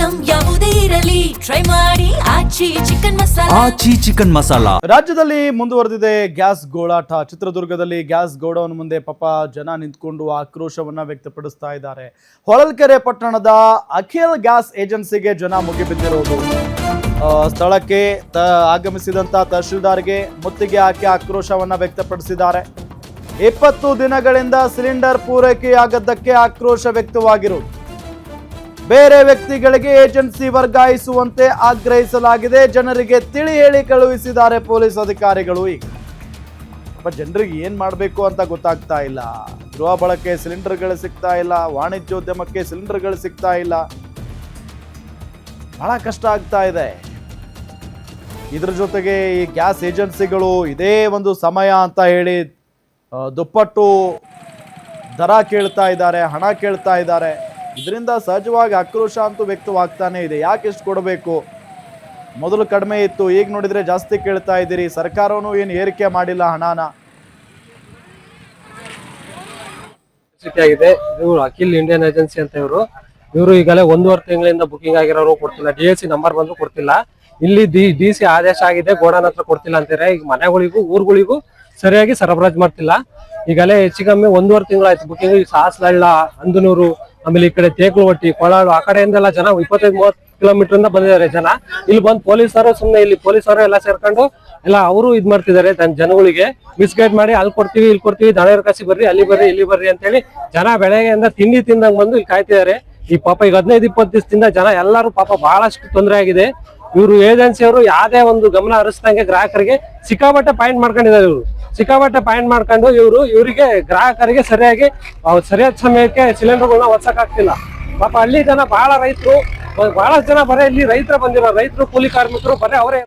Item ಯಾವುದೇ ಇರಲಿ try ಮಾಡಿ ಆಚಿ ಚಿಕನ್ ಮಸಾಲಾ. ರಾಜ್ಯದಲ್ಲಿ ಮುಂದುವರೆದಿದೆ ಗ್ಯಾಸ್ ಗೋಳಾಟ. ಚಿತ್ರದುರ್ಗದಲ್ಲಿ ಗ್ಯಾಸ್ ಗೋಡೌನ್ ಮುಂದೆ ಪಾಪ ಜನ ನಿಂತ್ಕೊಂಡು ಆಕ್ರೋಶವನ್ನ ವ್ಯಕ್ತಪಡಿಸ್ತಾ ಇದ್ದಾರೆ. ಹೊಳಲ್ಕೆರೆ ಪಟ್ಟಣದ ಅಖಿಲ್ ಗ್ಯಾಸ್ ಏಜೆನ್ಸಿಗೆ ಜನ ಮುಗಿಬಿದ್ದಿರುವುದು. ಸ್ಥಳಕ್ಕೆ ಆಗಮಿಸಿದಂತ ತಹಶೀಲ್ದಾರ್ಗೆ ಮುತ್ತಿಗೆ ಹಾಕಿ ಆಕ್ರೋಶವನ್ನ ವ್ಯಕ್ತಪಡಿಸಿದ್ದಾರೆ. 20 ದಿನಗಳಿಂದ ಸಿಲಿಂಡರ್ ಪೂರೈಕೆಯಾಗದ್ದಕ್ಕೆ ಆಕ್ರೋಶ ವ್ಯಕ್ತವಾಗಿರುವುದು. ಬೇರೆ ವ್ಯಕ್ತಿಗಳಿಗೆ ಏಜೆನ್ಸಿ ವರ್ಗಾಯಿಸುವಂತೆ ಆಗ್ರಹಿಸಲಾಗಿದೆ. ಜನರಿಗೆ ತಿಳಿ ಹೇಳಿ ಕಳುಹಿಸಿದ್ದಾರೆ ಪೊಲೀಸ್ ಅಧಿಕಾರಿಗಳು. ಈಗ ಜನರಿಗೆ ಏನ್ ಮಾಡಬೇಕು ಅಂತ ಗೊತ್ತಾಗ್ತಾ ಇಲ್ಲ. ಗೃಹ ಬಳಕೆ ಸಿಲಿಂಡರ್ಗಳು ಸಿಗ್ತಾ ಇಲ್ಲ, ವಾಣಿಜ್ಯೋದ್ಯಮಕ್ಕೆ ಸಿಲಿಂಡರ್ಗಳು ಸಿಗ್ತಾ ಇಲ್ಲ, ಬಹಳ ಕಷ್ಟ ಆಗ್ತಾ ಇದೆ. ಇದ್ರ ಜೊತೆಗೆ ಈ ಗ್ಯಾಸ್ ಏಜೆನ್ಸಿಗಳು ಇದೇ ಒಂದು ಸಮಯ ಅಂತ ಹೇಳಿ ದುಪ್ಪಟ್ಟು ದರ ಕೇಳ್ತಾ ಇದ್ದಾರೆ, ಹಣ ಕೇಳ್ತಾ ಇದ್ದಾರೆ. ಇದರಿಂದ ಸಹಜವಾಗಿ ಆಕ್ರೋಶ ಅಂತೂ ವ್ಯಕ್ತವಾಗ್ತಾನೆ ಇದೆ. ಯಾಕೆ ಎಷ್ಟು ಕೊಡಬೇಕು? ಮೊದಲು ಕಡಿಮೆ ಇತ್ತು, ಈಗ ನೋಡಿದ್ರೆ ಜಾಸ್ತಿ ಕೇಳ್ತಾ ಇದ್ದೀರಿ. ಸರ್ಕಾರವೂ ಏನು ಏರಿಕೆ ಮಾಡಿಲ್ಲ ಹಣನ. ಆಗಿದೆ. ಇವರು ಅಖಿಲ್ ಇಂಡಿಯನ್ ಏಜೆನ್ಸಿ ಅಂತ ಇವರು ಈಗಲೇ 1.5 ತಿಂಗಳಿಂದ ಬುಕಿಂಗ್ ಆಗಿರೋರು ಕೊಡ್ತಿಲ್ಲ. DLC ನಂಬರ್ ಬಂದು ಕೊಡ್ತಿಲ್ಲ. ಇಲ್ಲಿ DC ಆದೇಶ ಆಗಿದೆ, ಗೋಡನ್ ಹತ್ರ ಕೊಡ್ತಿಲ್ಲ ಅಂತಾರೆ. ಈಗ ಮನೆಗಳಿಗೂ ಊರುಗಳಿಗೂ ಸರಿಯಾಗಿ ಸರಬರಾಜು ಮಾಡ್ತಿಲ್ಲ. ಈಗಲೇ ಹೆಚ್ಚು ಕಮ್ಮಿ 1.5 ತಿಂಗಳಾಯ್ತು ಬುಕಿಂಗ್. ಸಾಸ್ಲಳ್ಳ, ಅಂದನೂರು, ಆಮೇಲೆ ಈ ಕಡೆ ತೇಕ್ಲುವಟ್ಟಿ, ಕೊಳಾಳು ಆ ಕಡೆಯಿಂದೆಲ್ಲ ಜನ 25-30 ಕಿಲೋಮೀಟರ್ ಇಂದ ಬಂದಿದ್ದಾರೆ ಜನ. ಇಲ್ಲಿ ಬಂದು ಪೊಲೀಸರು ಸುಮ್ಮನೆ ಇಲ್ಲಿ ಪೊಲೀಸರು ಎಲ್ಲ ಸೇರ್ಕೊಂಡು ಎಲ್ಲ ಅವರು ಇದ್ ಮಾಡ್ತಿದ್ದಾರೆ ಜನಗಳಿಗೆ ಮಿಸ್ಗೈಡ್ ಮಾಡಿ. ಅಲ್ಲಿ ಕೊಡ್ತೀವಿ, ಇಲ್ಲಿ ಕೊಡ್ತೀವಿ, ದಳೆಯರ ಕಾಸಿ ಬರ್ರಿ, ಅಲ್ಲಿ ಬರ್ರಿ, ಇಲ್ಲಿ ಬರ್ರಿ ಅಂತ ಹೇಳಿ ಜನ ಬೆಳಗ್ಗೆಯಿಂದ ತಿಂಡಿ ತಿಂದಂಗ್ ಬಂದು ಇಲ್ಲಿ ಕಾಯ್ತಿದ್ದಾರೆ. ಈ ಪಾಪ ಈಗ 15-20 ದಿವಸದಿಂದ ಜನ ಎಲ್ಲರೂ ಪಾಪ ಬಹಳಷ್ಟು ತೊಂದರೆ ಆಗಿದೆ. ಇವರು ಏಜೆನ್ಸಿ ಅವರು ಯಾವ್ದೇ ಒಂದು ಗಮನ ಹರಿಸ್ದಂಗೆ ಗ್ರಾಹಕರಿಗೆ ಸಿಕ್ಕಾಪಟ್ಟೆ ಪಾಯಿಂಟ್ ಮಾಡ್ಕೊಂಡಿದ್ದಾರೆ. ಇವರು ಸಿಕ್ಕಾಪಟ್ಟೆ ಪಾಯಿಂಟ್ ಮಾಡ್ಕೊಂಡು ಇವರಿಗೆ ಗ್ರಾಹಕರಿಗೆ ಸರಿಯಾಗಿ ಸರಿಯಾದ ಸಮಯಕ್ಕೆ ಸಿಲಿಂಡರ್ಗಳನ್ನ ಒಡ್ಸಕ್ ಆಗ್ತಿಲ್ಲ. ಪಾಪ ಹಳ್ಳಿ ಜನ ಬಹಳ ರೈತರು, ಬಹಳಷ್ಟು ಜನ ಬರೀ ಇಲ್ಲಿ ರೈತರು ಬಂದಿರೋ, ರೈತರು ಕೂಲಿ ಕಾರ್ಮಿಕರು ಬರೀ ಅವರೇ